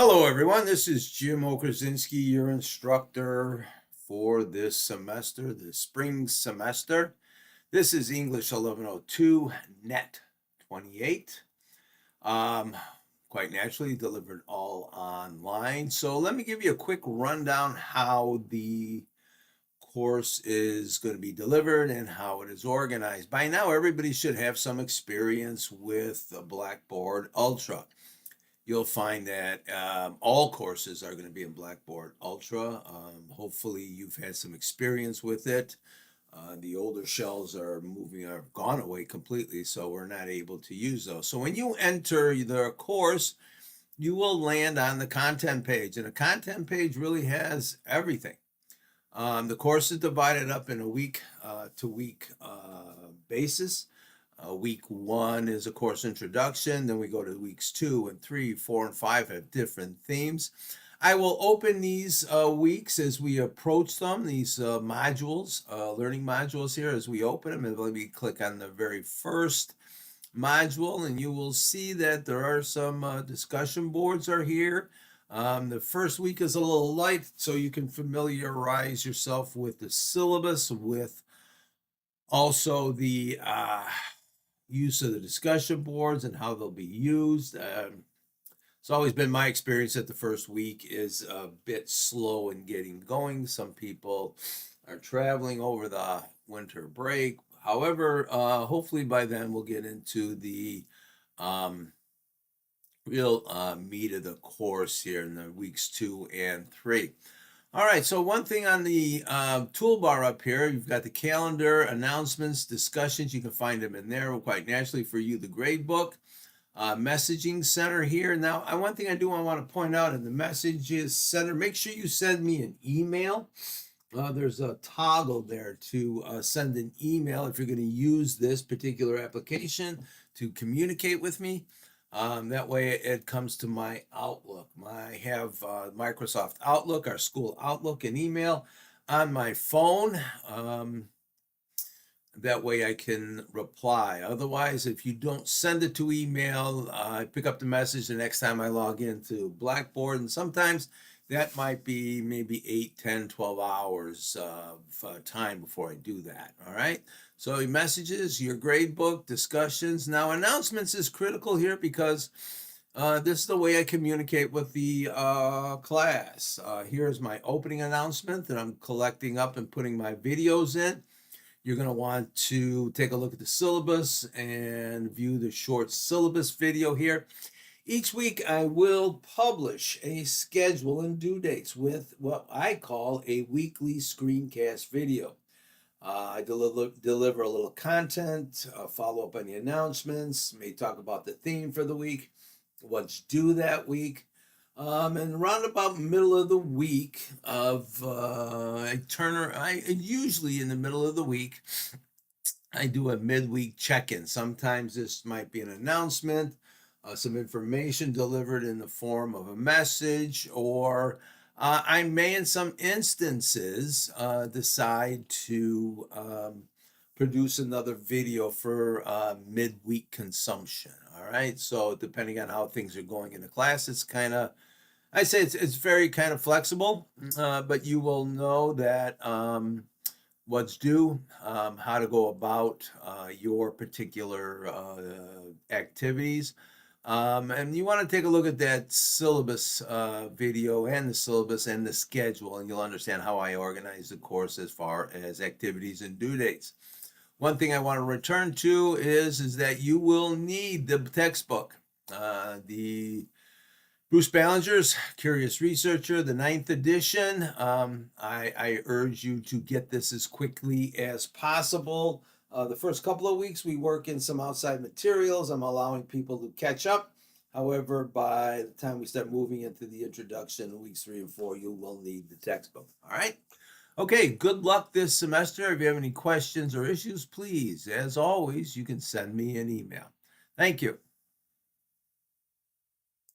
Hello, everyone. This is Jim Okrasinski, your instructor for this semester, the spring semester. This is English 1102, Net 28. Um, Quite naturally delivered all online. So let me give you a quick rundown how the course is going to be delivered and how it is organized. By now, everybody should have some experience with the Blackboard Ultra. You'll find that all courses are going to be in Blackboard Ultra. Hopefully you've had some experience with it. The older shells are gone away completely, so we're not able to use those. So when you enter the course, you will land on the content page, and the content page really has everything. The course is divided up in a week-to-week basis. Week 1 is a course introduction. Then we go to weeks 2 and 3, 4, and 5 have different themes. I will open these weeks as we approach them, these modules, learning modules here as we open them. And let me click on the very first module, and you will see that there are some discussion boards are here. The first week is a little light, so you can familiarize yourself with the syllabus, with also the use of the discussion boards and how they'll be used. It's always been my experience that the first week is a bit slow in getting going. Some people are traveling over the winter break. However, hopefully by then we'll get into the real meat of the course here in the weeks 2 and 3. All right, so one thing on the toolbar up here, you've got the calendar, announcements, discussions. You can find them in there quite naturally for you. The grade book, messaging center here. Now, one thing I want to point out in the messages center, make sure you send me an email. There's a toggle there to send an email if you're going to use this particular application to communicate with me. That way it comes to my Outlook. I have Microsoft Outlook, our school Outlook, and email on my phone. That way I can reply. Otherwise, if you don't send it to email, I pick up the message the next time I log into Blackboard, and sometimes that might be maybe 8, 10, 12 hours of time before I do that. All right. So your messages, your grade book, discussions. Now, announcements is critical here because this is the way I communicate with the class. Here's my opening announcement that I'm collecting up and putting my videos in. You're going to want to take a look at the syllabus and view the short syllabus video here. Each week, I will publish a schedule and due dates with what I call a weekly screencast video. I deliver a little content, follow up on the announcements, may talk about the theme for the week, what's due that week. And around about middle of the week usually in the middle of the week, I do a midweek check-in. Sometimes this might be an announcement, some information delivered in the form of a message, or I may, in some instances, decide to produce another video for midweek consumption. All right. So depending on how things are going in the class, it's kind of, I say it's very kind of flexible, but you will know that what's due, how to go about your particular activities. And you want to take a look at that syllabus video and the syllabus and the schedule, and you'll understand how I organize the course as far as activities and due dates. One thing I want to return to is that you will need the textbook. The Bruce Ballinger's Curious Researcher, the 9th edition. I urge you to get this as quickly as possible. The first couple of weeks, we work in some outside materials. I'm allowing people to catch up. However, by the time we start moving into the introduction, weeks 3 and 4, you will need the textbook. All right? Okay, good luck this semester. If you have any questions or issues, please, as always, you can send me an email. Thank you.